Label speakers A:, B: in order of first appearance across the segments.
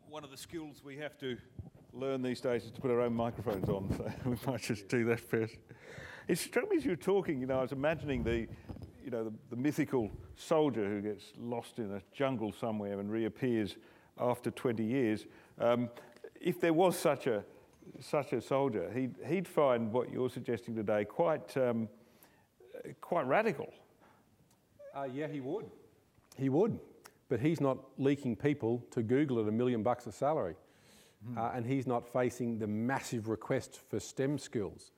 A: One of the skills we have to learn these days is to put our own microphones on, so we might just do that first. It struck me as you were talking, I was imagining the mythical soldier who gets lost in a jungle somewhere and reappears after 20 years. If there was such a soldier, he'd find what you're suggesting today quite radical.
B: Yeah, he would. He would. But he's not leaking people to Google at $1 million a salary. And he's not facing the massive request for STEM skills.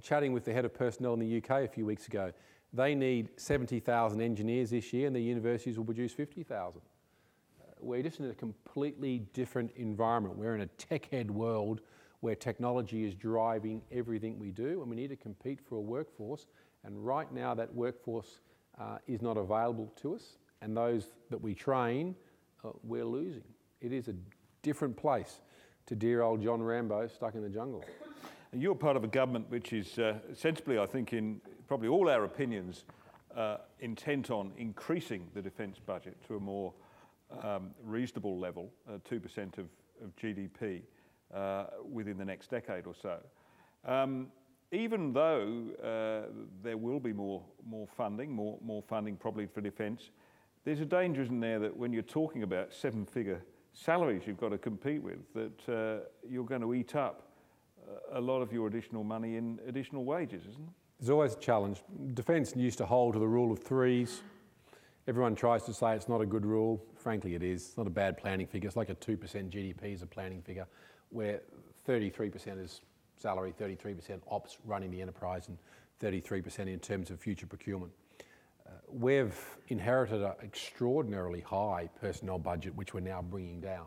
B: Chatting with the head of personnel in the UK a few weeks ago, they need 70,000 engineers this year and the universities will produce 50,000. We're just in a completely different environment. We're in a tech-head world where technology is driving everything we do, and we need to compete for a workforce. And right now that workforce is not available to us, and those that we train, we're losing. It is a different place to dear old John Rambo stuck in the jungle.
A: And you're part of a government which is sensibly, I think, in probably all our opinions, intent on increasing the defence budget to a more reasonable level, 2% of GDP, within the next decade or so. Even though there will be more funding probably for defence, there's a danger, isn't there, that when you're talking about seven-figure salaries you've got to compete with, that you're going to eat up a lot of your additional money in additional wages, isn't it?
B: There's always a challenge. Defence used to hold to the rule of threes. Everyone tries to say it's not a good rule. Frankly, it is. It's not a bad planning figure. It's like a 2% GDP is a planning figure, where 33% is salary, 33% ops running the enterprise, and 33% in terms of future procurement. We've inherited an extraordinarily high personnel budget, which we're now bringing down.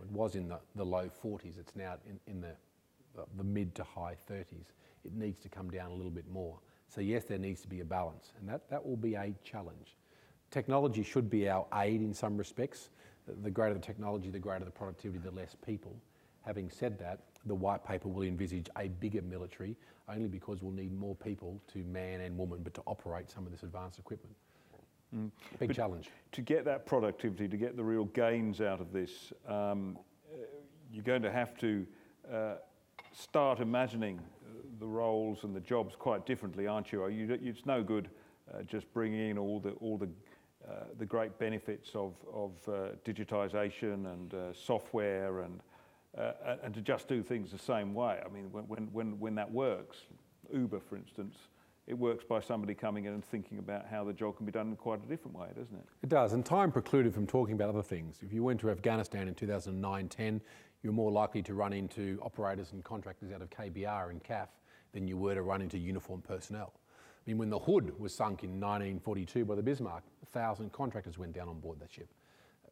B: It was in the low 40s. It's now in the mid to high 30s. It needs to come down a little bit more. So yes, there needs to be a balance, and that will be a challenge. Technology should be our aid in some respects. The greater the technology, the greater the productivity, the less people. Having said that, the white paper will envisage a bigger military, only because we'll need more people to man and woman, but to operate some of this advanced equipment. Big challenge.
A: To get that productivity, to get the real gains out of this, you're going to have to start imagining the roles and the jobs quite differently, aren't you? It's no good just bringing in all the great benefits of digitisation and software and to just do things the same way. I mean, when that works, Uber, for instance, it works by somebody coming in and thinking about how the job can be done in quite a different way, doesn't it?
B: It does, and time precluded from talking about other things. If you went to Afghanistan in 2009-10, you're more likely to run into operators and contractors out of KBR and CAF than you were to run into uniformed personnel. I mean, when the Hood was sunk in 1942 by the Bismarck, 1,000 contractors went down on board that ship.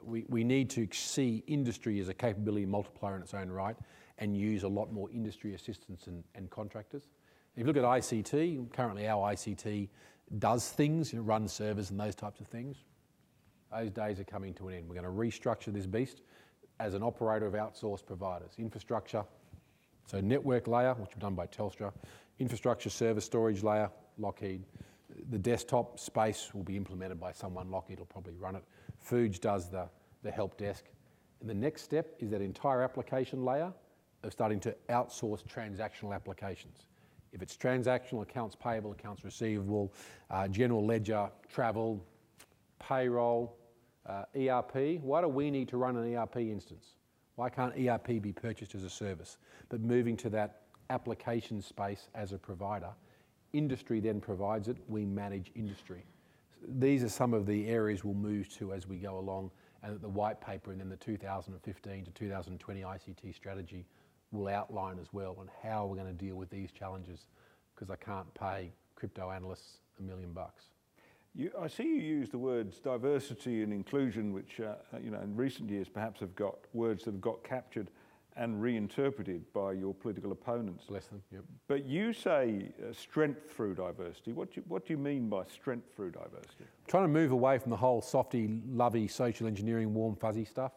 B: We need to see industry as a capability multiplier in its own right and use a lot more industry assistance and contractors. If you look at ICT, currently our ICT does things, runs servers and those types of things. Those days are coming to an end. We're going to restructure this beast as an operator of outsourced providers. Infrastructure, so network layer, which is done by Telstra, infrastructure server storage layer, Lockheed. The desktop space will be implemented by someone, Lockheed will probably run it. Foods does the help desk. And the next step is that entire application layer of starting to outsource transactional applications. If it's transactional, accounts payable, accounts receivable, general ledger, travel, payroll, ERP, why do we need to run an ERP instance? Why can't ERP be purchased as a service? But moving to that application space as a provider, industry then provides it, we manage industry. These are some of the areas we'll move to as we go along, and that the white paper and then the 2015 to 2020 ICT strategy will outline as well on how we're going to deal with these challenges, because I can't pay crypto analysts $1 million.
A: I see you use the words diversity and inclusion, which in recent years perhaps have got words that have got captured and reinterpreted by your political opponents.
B: Bless them, yep.
A: But you say strength through diversity. What do you mean by strength through diversity?
B: Trying to move away from the whole softy, lovey, social engineering, warm, fuzzy stuff,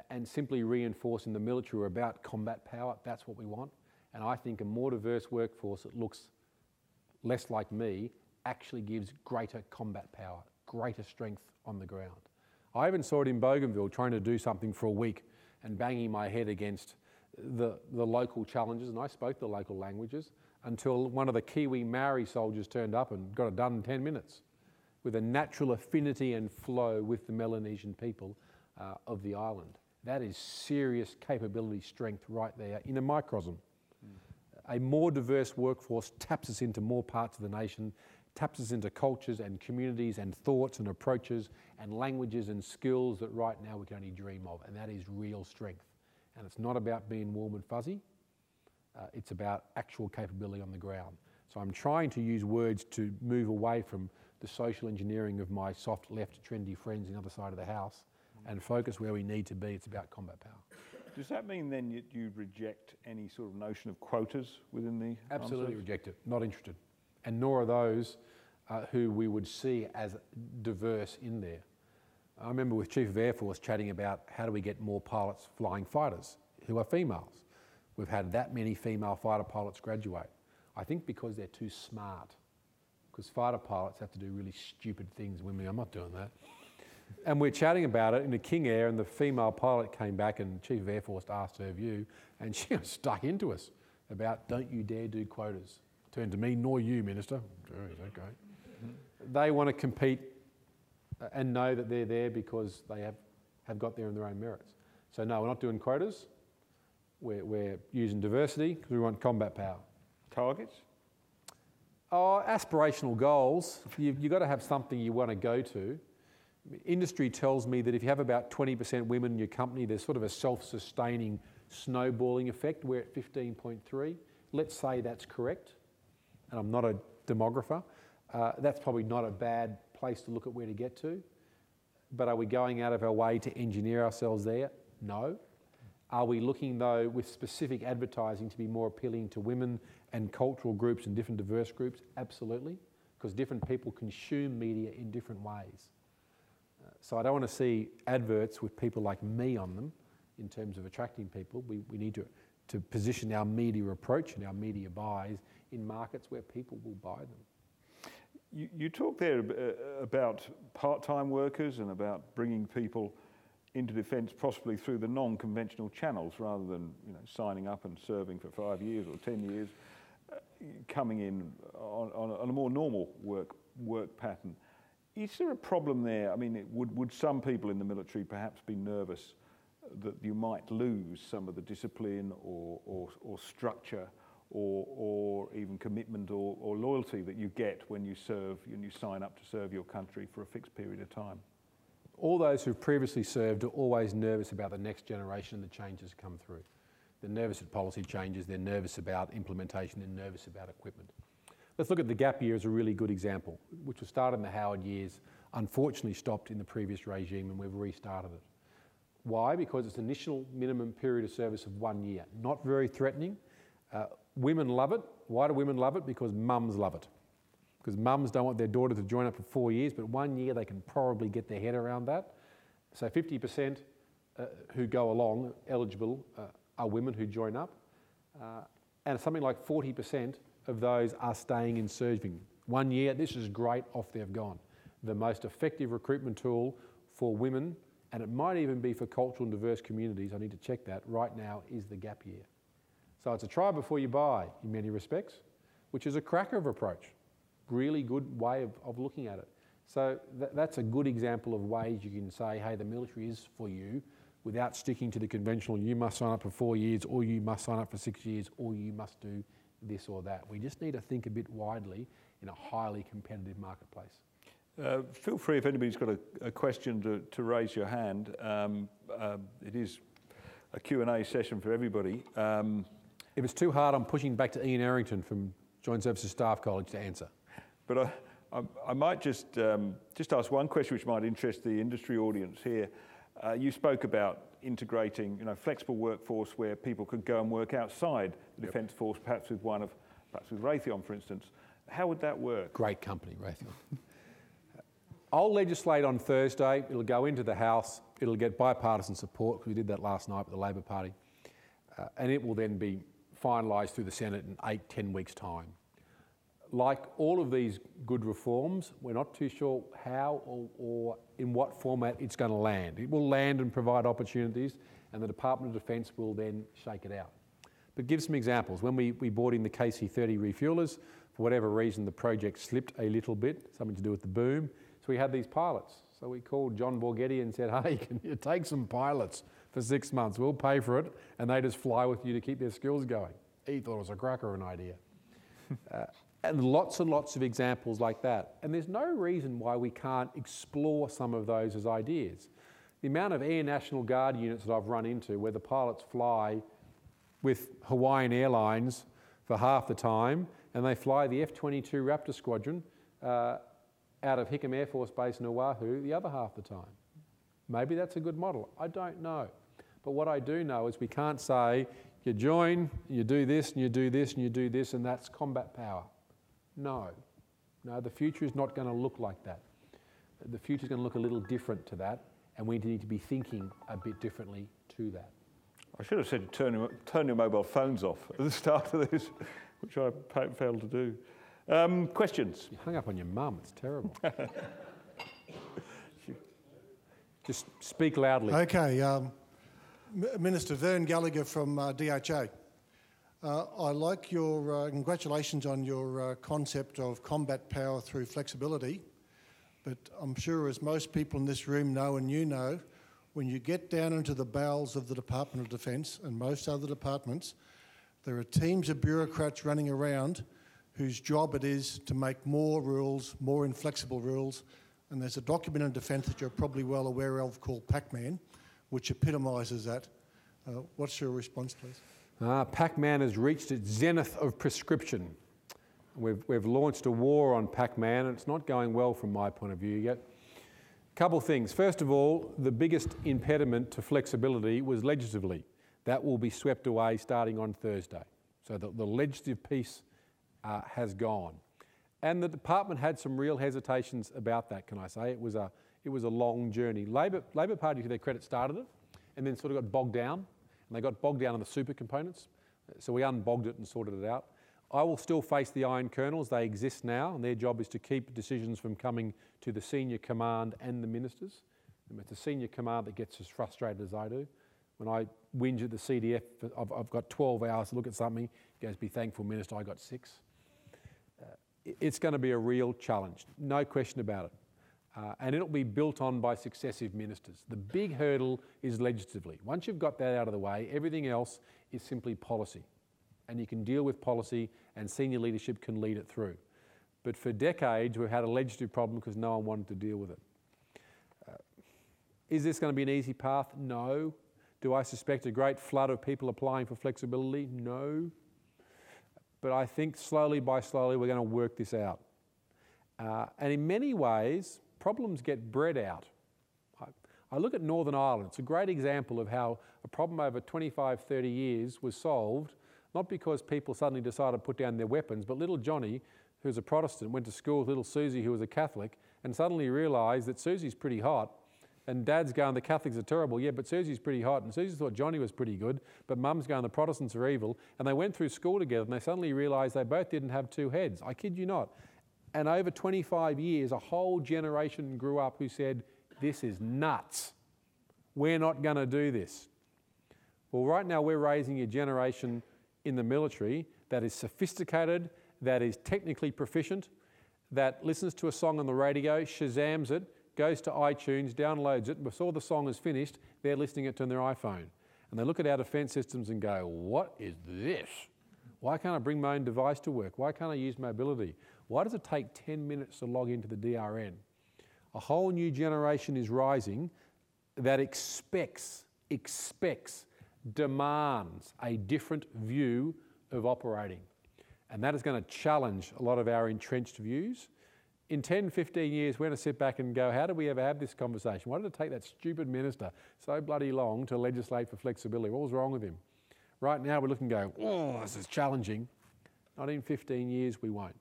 B: and simply reinforcing the military are about combat power. That's what we want. And I think a more diverse workforce that looks less like me actually gives greater combat power, greater strength on the ground. I even saw it in Bougainville, trying to do something for a week and banging my head against the local challenges, and I spoke the local languages, until one of the Kiwi Maori soldiers turned up and got it done in 10 minutes with a natural affinity and flow with the Melanesian people of the island. That is serious capability strength right there in a microcosm. A more diverse workforce taps us into more parts of the nation, taps us into cultures and communities and thoughts and approaches and languages and skills that right now we can only dream of, and that is real strength. And it's not about being warm and fuzzy, it's about actual capability on the ground. So I'm trying to use words to move away from the social engineering of my soft left trendy friends on the other side of the house and focus where we need to be. It's about combat power.
A: Does that mean then you reject any sort of notion of quotas within the
B: Absolutely reject it, not interested. And nor are those who we would see as diverse in there. I remember with Chief of Air Force chatting about how do we get more pilots flying fighters who are females. We've had that many female fighter pilots graduate. I think because they're too smart. Because fighter pilots have to do really stupid things. Women, I'm not doing that. And we're chatting about it in the King Air, and the female pilot came back and Chief of Air Force asked her view, and she was stuck into us about don't you dare do quotas. Turned to me, nor you, Minister. Okay. They want to compete and know that they're there because they have got there in their own merits. So no, we're not doing quotas. We're using diversity because we want combat power.
A: Targets?
B: Oh, aspirational goals. You've got to have something you want to go to. Industry tells me that if you have about 20% women in your company, there's sort of a self-sustaining snowballing effect. We're at 15.3. Let's say that's correct. And I'm not a demographer. That's probably not a bad place to look at where to get to. But are we going out of our way to engineer ourselves there? No. Are we looking, though, with specific advertising to be more appealing to women and cultural groups and different diverse groups? Absolutely, because different people consume media in different ways. So I don't want to see adverts with people like me on them in terms of attracting people. We need to position our media approach and our media buys in markets where people will buy them.
A: You talked there about part-time workers and about bringing people into defence possibly through the non-conventional channels rather than signing up and serving for 5 years or 10 years, coming in on a more normal work pattern. Is there a problem there? I mean, would some people in the military perhaps be nervous that you might lose some of the discipline or structure or even commitment or loyalty that you get when you serve and you sign up to serve your country for a fixed period of time?
B: All those who've previously served are always nervous about the next generation and the changes that come through. They're nervous at policy changes, they're nervous about implementation, they're nervous about equipment. Let's look at the gap year as a really good example, which was started in the Howard years, unfortunately stopped in the previous regime, and we've restarted it. Why? Because it's an initial minimum period of service of 1 year. Not very threatening. Women love it. Why do women love it? Because mums love it. Because mums don't want their daughter to join up for 4 years, but 1 year they can probably get their head around that. So 50% who go along eligible are women who join up, and something like 40% of those are staying in serving. 1 year, this is great, off they've gone. The most effective recruitment tool for women, and it might even be for cultural and diverse communities, I need to check that, right now is the gap year. So it's a try before you buy in many respects, which is a cracker of approach. Really good way of looking at it. So that's a good example of ways you can say, hey, the military is for you without sticking to the conventional, you must sign up for 4 years, or you must sign up for 6 years, or you must do this or that. We just need to think a bit widely in a highly competitive marketplace.
A: Feel free if anybody's got a question to raise your hand. It is a Q&A session for everybody.
B: If it's too hard, I'm pushing back to Ian Errington from Joint Services Staff College to answer.
A: But I might just ask one question which might interest the industry audience here. You spoke about integrating, flexible workforce where people could go and work outside the Defence Force, perhaps with Raytheon, for instance. How would that work?
B: Great company, Raytheon. I'll legislate on Thursday. It'll go into the House. It'll get bipartisan support, because we did that last night with the Labor Party. And it will then be finalised through the Senate in 8-10 weeks' time. like all of these good reforms, we're not too sure how or in what format it's going to land. It will land and provide opportunities, and the Department of Defence will then shake it out. But give some examples. When we brought in the KC-30 refuelers, for whatever reason the project slipped a little bit, something to do with the boom, so we had these pilots. So we called John Borghetti and said, hey, can you take some pilots for 6 months? We'll pay for it, and they just fly with you to keep their skills going. He thought it was a cracker of an idea. And lots of examples like that. And there's no reason why we can't explore some of those as ideas. The amount of Air National Guard units that I've run into where the pilots fly with Hawaiian Airlines for half the time, and they fly the F-22 Raptor Squadron out of Hickam Air Force Base in Oahu the other half the time. Maybe that's a good model. I don't know. But what I do know is we can't say, you join, you do this, and you do this, and you do this, and that's combat power. No, the future is not going to look like that. The future is going to look a little different to that, and we need to be thinking a bit differently to that.
A: I should have said turn your mobile phones off at the start of this, which I failed to do. Questions?
B: You hung up on your mum, it's terrible. Just speak loudly.
C: Okay, Minister Vern Gallagher from DHA. I like your congratulations on your concept of combat power through flexibility, but I'm sure as most people in this room know and you know, when you get down into the bowels of the Department of Defence and most other departments, there are teams of bureaucrats running around whose job it is to make more rules, more inflexible rules, and there's a document in Defence that you're probably well aware of called Pac-Man, which epitomises that. What's your response, please?
B: Pac-Man has reached its zenith of prescription. We've launched a war on Pac-Man, and it's not going well from my point of view yet. Couple things. First of all, the biggest impediment to flexibility was legislatively. That will be swept away starting on Thursday. So the legislative piece has gone. And the department had some real hesitations about that, can I say. It was a long journey. Labor Party, to their credit, started it and then sort of got bogged down. And they got bogged down in the super components. So we unbogged it and sorted it out. I will still face the iron kernels. They exist now, and their job is to keep decisions from coming to the senior command and the ministers. And it's the senior command that gets as frustrated as I do. When I whinge at the CDF, I've got 12 hours to look at something. He goes, be thankful, Minister, I got 6. It's going to be a real challenge, no question about it. And it'll be built on by successive ministers. The big hurdle is legislatively. Once you've got that out of the way, everything else is simply policy. And you can deal with policy and senior leadership can lead it through. But for decades, we've had a legislative problem because no one wanted to deal with it. Is this going to be an easy path? No. Do I suspect a great flood of people applying for flexibility? No. But I think slowly by slowly we're going to work this out. And in many ways, problems get bred out. I look at Northern Ireland. It's a great example of how a problem over 25, 30 years was solved, not because people suddenly decided to put down their weapons, but little Johnny, who's a Protestant, went to school with little Susie, who was a Catholic, and suddenly realised that Susie's pretty hot, and Dad's going, the Catholics are terrible, yeah, but Susie's pretty hot, and Susie thought Johnny was pretty good, but Mum's going, the Protestants are evil, and they went through school together, and they suddenly realised they both didn't have two heads. I kid you not. And over 25 years, a whole generation grew up who said, this is nuts. We're not going to do this. Well, right now we're raising a generation in the military that is sophisticated, that is technically proficient, that listens to a song on the radio, Shazams it, goes to iTunes, downloads it, and before the song is finished, they're listening it on their iPhone. And they look at our defence systems and go, what is this? Why can't I bring my own device to work? Why can't I use mobility? Why does it take 10 minutes to log into the DRN? A whole new generation is rising that expects, demands a different view of operating. And that is going to challenge a lot of our entrenched views. In 10, 15 years, we're going to sit back and go, how did we ever have this conversation? Why did it take that stupid minister so bloody long to legislate for flexibility? What was wrong with him? Right now, we're looking and going, oh, this is challenging. Not in 15 years, we won't.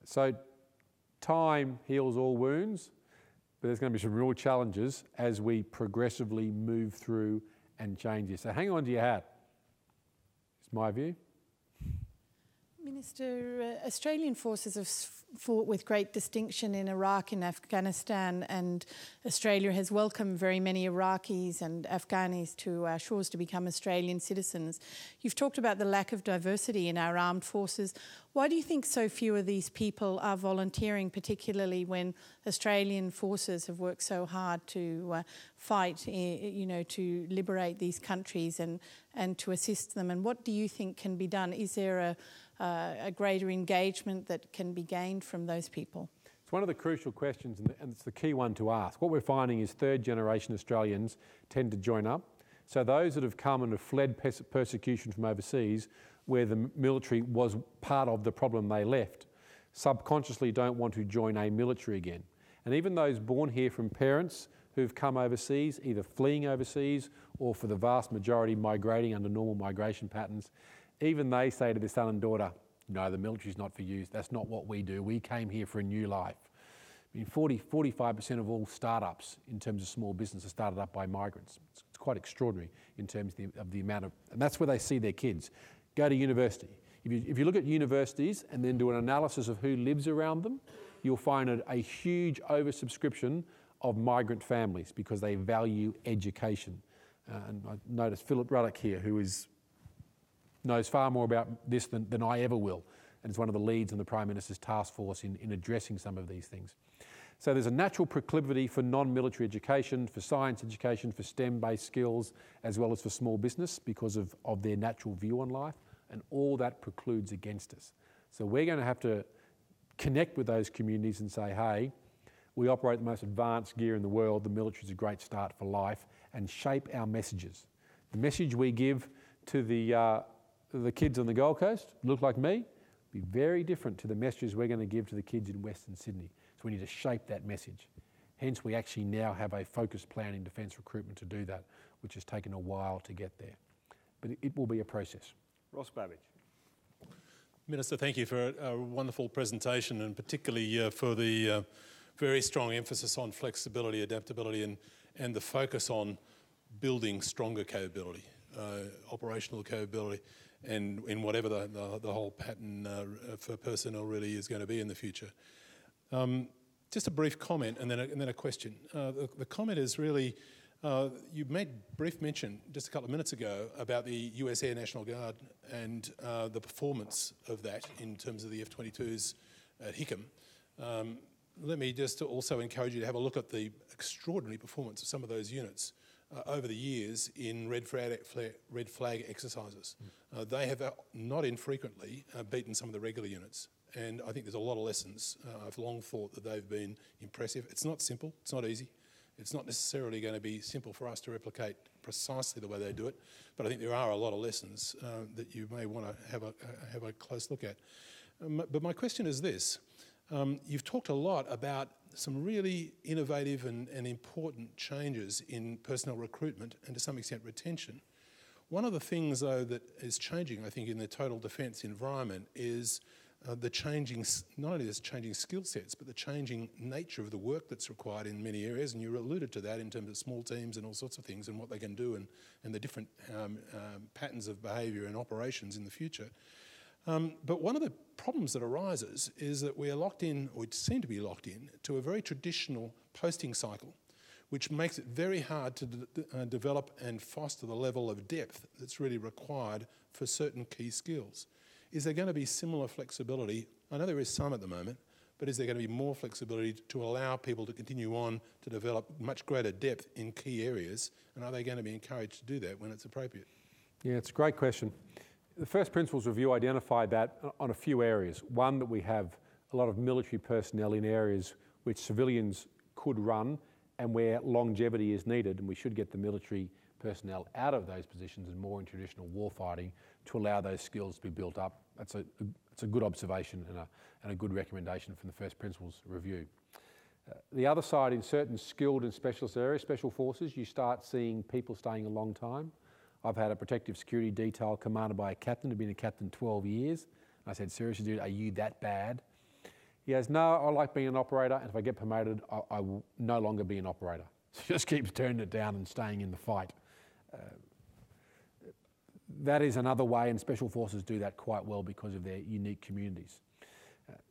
B: So time heals all wounds, but there's going to be some real challenges as we progressively move through and change this. So hang on to your hat. It's my view.
D: Minister, Australian forces have fought with great distinction in Iraq and Afghanistan, and Australia has welcomed very many Iraqis and Afghanis to our shores to become Australian citizens. You've talked about the lack of diversity in our armed forces. Why do you think so few of these people are volunteering, particularly when Australian forces have worked so hard to fight, to liberate these countries and to assist them? And what do you think can be done? Is there a greater engagement that can be gained from those people?
B: It's one of the crucial questions, and it's the key one to ask. What we're finding is third-generation Australians tend to join up. So those that have come and have fled persecution from overseas, where the military was part of the problem they left, subconsciously don't want to join a military again. And even those born here from parents who've come overseas, either fleeing overseas or for the vast majority migrating under normal migration patterns, even they say to their son and daughter, no, the military's not for you, that's not what we do, we came here for a new life. I mean, 45% of all startups in terms of small business are started up by migrants. It's quite extraordinary in terms of the amount of, and that's where they see their kids. Go to university. If you look at universities and then do an analysis of who lives around them, you'll find a huge oversubscription of migrant families because they value education. And I noticed Philip Ruddock here, who knows far more about this than I ever will, and is one of the leads in the Prime Minister's task force in addressing some of these things. So there's a natural proclivity for non-military education, for science education, for STEM-based skills, as well as for small business because of their natural view on life, and all that precludes against us. So we're going to have to connect with those communities and say, hey, we operate the most advanced gear in the world, the military is a great start for life, and shape our messages. The message we give to the kids on the Gold Coast, look like me, be very different to the messages we're going to give to the kids in Western Sydney. So we need to shape that message. Hence, we actually now have a focused plan in defence recruitment to do that, which has taken a while to get there. But it will be a process.
A: Ross Babbage.
E: Minister, thank you for a wonderful presentation, and particularly for the very strong emphasis on flexibility, adaptability, and the focus on building stronger capability, operational capability, and in whatever the whole pattern for personnel really is going to be in the future. Just a brief comment and then a question. The comment is really, you made brief mention just a couple of minutes ago about the US Air National Guard and the performance of that in terms of the F-22s at Hickam. Let me just also encourage you to have a look at the extraordinary performance of some of those units over the years in red flag exercises. They have not infrequently beaten some of the regular units. And I think there's a lot of lessons. I've long thought that they've been impressive. It's not simple, it's not easy. It's not necessarily going to be simple for us to replicate precisely the way they do it, but I think there are a lot of lessons that you may want to have a close look at. But my question is this. You've talked a lot about some really innovative and important changes in personnel recruitment and to some extent retention. One of the things, though, that is changing, I think, in the total defence environment is the changing, not only the changing skill sets, but the changing nature of the work that's required in many areas, and you alluded to that in terms of small teams and all sorts of things and what they can do and the different patterns of behaviour and operations in the future. But one of the problems that arises is that we are locked in, or seem to be locked in, to a very traditional posting cycle, which makes it very hard to develop and foster the level of depth that's really required for certain key skills. Is there going to be similar flexibility? I know there is some at the moment, but is there going to be more flexibility to allow people to continue on to develop much greater depth in key areas? And are they going to be encouraged to do that when it's appropriate?
B: Yeah, it's a great question. The First Principles Review identified that on a few areas. One, that we have a lot of military personnel in areas which civilians could run and where longevity is needed, and we should get the military personnel out of those positions and more in traditional warfighting to allow those skills to be built up. That's a good observation and a good recommendation from the First Principles Review. The other side, in certain skilled and specialist areas, special forces, you start seeing people staying a long time. I've had a protective security detail commanded by a captain who'd been a captain 12 years. I said, seriously, dude, are you that bad? He goes, no, I like being an operator, and if I get promoted, I will no longer be an operator. So he just keeps turning it down and staying in the fight. that is another way, and Special Forces do that quite well because of their unique communities.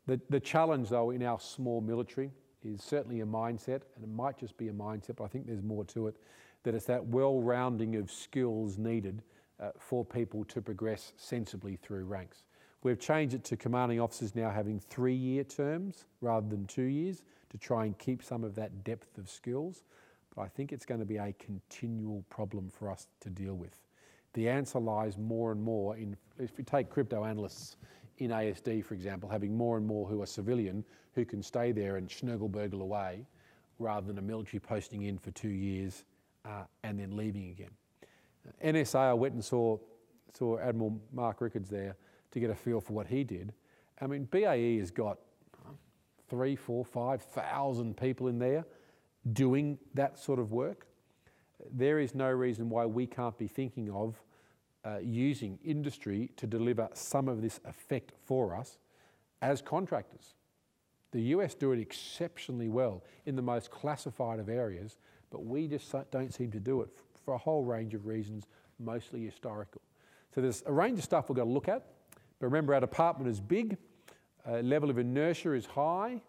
B: The challenge, though, in our small military is certainly a mindset, and it might just be a mindset, but I think there's more to it, that it's that well-rounding of skills needed for people to progress sensibly through ranks. We've changed it to commanding officers now having 3-year terms rather than 2 years to try and keep some of that depth of skills, but I think it's going to be a continual problem for us to deal with. The answer lies more and more in, if you take crypto analysts in ASD, for example, having more and more who are civilian who can stay there and schnurgle-burgle away rather than a military posting in for 2 years and then leaving again. NSA, I went and saw Admiral Mark Rickards there to get a feel for what he did. I mean, BAE has got 3,000, 4,000, 5,000 people in there doing that sort of work. There is no reason why we can't be thinking of using industry to deliver some of this effect for us as contractors. The US do it exceptionally well in the most classified of areas, but we just don't seem to do it for a whole range of reasons, mostly historical. So there's a range of stuff we've got to look at, but remember our department is big, level of inertia is high,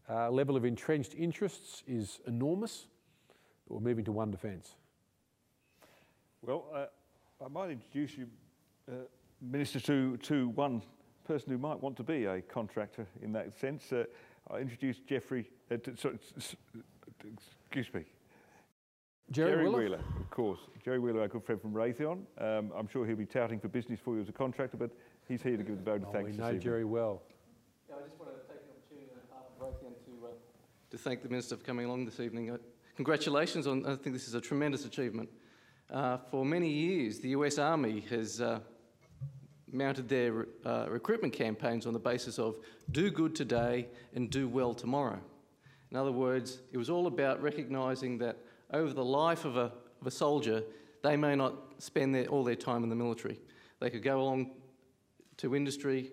B: level of entrenched interests is enormous, but we're moving to one defence.
A: Well, I might introduce you, Minister, to one person who might want to be a contractor in that sense. I introduced Jerry Wheeler, of course. Jerry Wheeler, our good friend from Raytheon. I'm sure he'll be touting for business for you as a contractor, but he's here to give a vote of thanks.
B: We know Jerry well.
F: Yeah, I just want to take the opportunity on behalf of Raytheon to thank the Minister for coming along this evening. Congratulations on, I think this is a tremendous achievement. For many years, the US Army has mounted their recruitment campaigns on the basis of do good today and do well tomorrow. In other words, it was all about recognising that over the life of a soldier, they may not spend all their time in the military. They could go along to industry,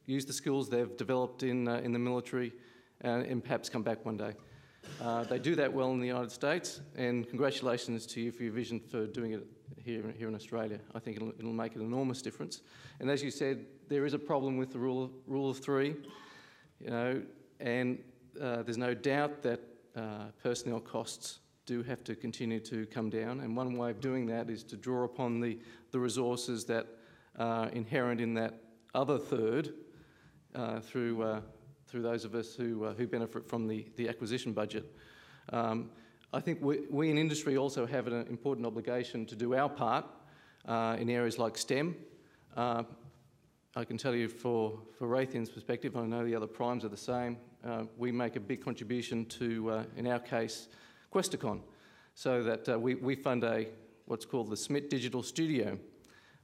F: use the skills they've developed in the military, and perhaps come back one day. They do that well in the United States, and congratulations to you for your vision for doing it here in Australia. I think it'll make an enormous difference. And as you said, there is a problem with the rule of three, and there's no doubt that personnel costs do have to continue to come down, and one way of doing that is to draw upon the resources that are inherent in that other third through those of us who benefit from the acquisition budget. I think we in industry also have an important obligation to do our part in areas like STEM. I can tell you for Raytheon's perspective, I know the other primes are the same, we make a big contribution to, in our case, Questacon, so that we fund what's called the SMIT Digital Studio,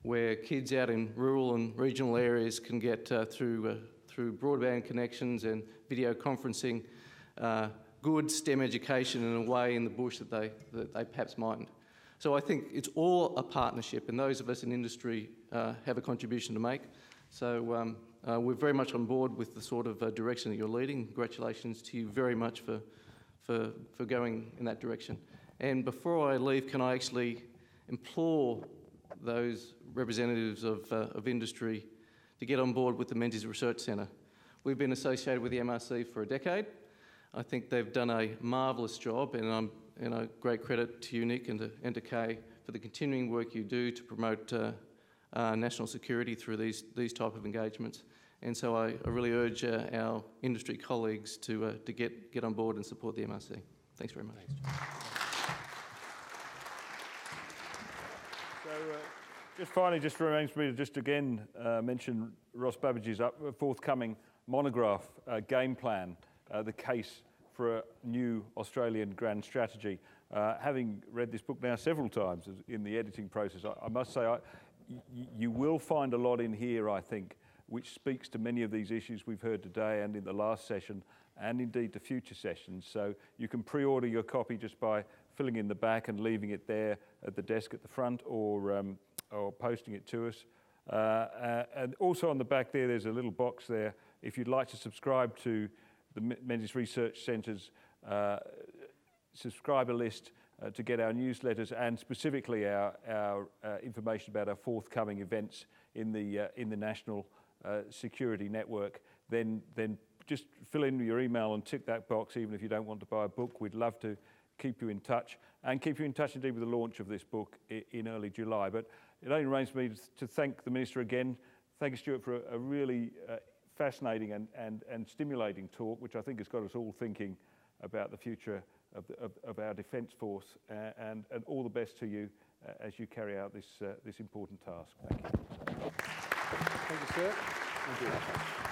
F: where kids out in rural and regional areas can get through broadband connections and video conferencing, good STEM education in a way in the bush that they perhaps mightn't. So I think it's all a partnership, and those of us in industry have a contribution to make. So we're very much on board with the sort of direction that you're leading. Congratulations to you very much for going in that direction. And before I leave, can I actually implore those representatives of industry to get on board with the Menzies Research Centre. We've been associated with the MRC for a decade. I think they've done a marvellous job, and a great credit to you, Nick, and to Kay for the continuing work you do to promote national security through these type of engagements. And so I really urge our industry colleagues to get on board and support the MRC. Thanks very much. Thanks,
A: just finally, just remains for me to just again mention Ross Babbage's forthcoming monograph, Game Plan, the case for a new Australian grand strategy. Having read this book now several times in the editing process, I must say you will find a lot in here, I think, which speaks to many of these issues we've heard today and in the last session, and indeed the future sessions. So you can pre-order your copy just by filling in the back and leaving it there at the desk at the front, or posting it to us. And also on the back there's a little box there if you'd like to subscribe to the Menzies Research Centre's subscriber list. to get our newsletters and specifically our information about our forthcoming events in the National Security Network, then just fill in your email and tick that box, even if you don't want to buy a book. We'd love to keep you in touch, and keep you in touch indeed with the launch of this book in early July. But it only remains for me to thank the Minister again. Thank you, Stuart, for a really fascinating and stimulating talk, which I think has got us all thinking about the future of our Defence Force, and all the best to you as you carry out this important task. Thank you.
B: Thank you, sir. Thank you.